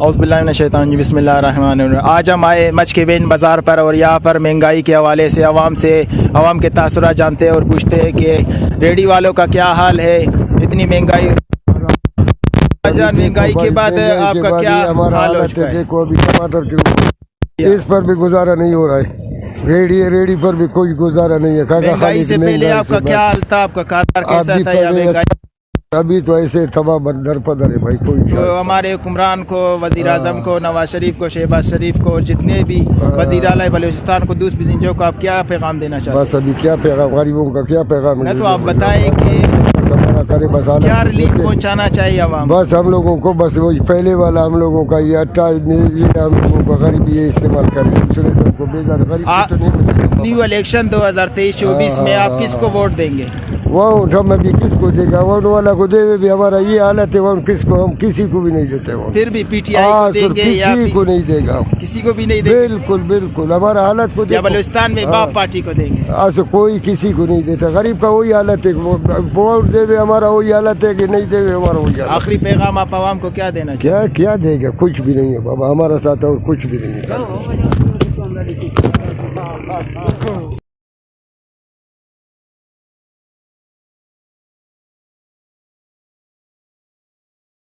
औज़ बिल्लाहि मिनश शैतानिर रजीम, बिस्मिल्लाहिर रहमानिर रहीम। आज हम आए मच के बेन बाज़ार पर और यहाँ पर महंगाई के हवाले से आवाम के तासुरात जानते हैं और पूछते हैं कि रेडी वालों का क्या हाल है। इतनी महंगाई, महंगाई के बाद आपका क्या हाल हो चुका है? देखो अभी टमाटर के इस पर भी गुजारा नहीं हो रहा है, रेडी पर भी कोई गुजारा नहीं है। महंगाई से पहले आपका क्या हाल था? आपका कारोबार कैसा था? या महंगाई अभी तो ऐसे तबाह दर पदर है भाई। कोई तो हमारे हुक्मरान को, वज़ीर आज़म को, नवाज शरीफ को, शहबाज शरीफ को, जितने भी वज़ीर आला बलूचिस्तान को, दूसरी बिजिंजों को आप क्या पैगाम देना चाहते हैं? बस अभी क्या पैगाम, गरीबों का क्या पैगाम है? तो आप बताएं कि क्या रिलीफ पहुंचाना चाहिए आवाम? बस हम लोगों को बस वही पहले वाला हम लोगों का ये अट्टा, ये हम लोगों का गरीबी ये इस्तेमाल करें, दूसरे सबको बेजार गरीब तो नहीं मिलेगा। न्यू इलेक्शन 2023-24 में आप किसको वोट देंगे? वो हम अभी किसको देगा? वो वाला को दे भी, हमारा ये हालत है, वो किसको, हम किसी को भी नहीं देते। वो फिर भी पीटीआई को देंगे या किसी को नहीं देगा? किसी को भी नहीं देंगे? बिल्कुल बिल्कुल हमारा हालत को या बलूचिस्तान में बाप पार्टी को देंगे? कोई किसी को नहीं देता। गरीब का वही हालत है, वोट देवे हमारा वही हालत है कि नहीं देवे हमारा वही हालत। आखिरी पैगाम आप आवाम को क्या देना चाहिए? क्या देगा? कुछ भी नहीं है बाबा, हमारा साथ और कुछ भी नहीं है।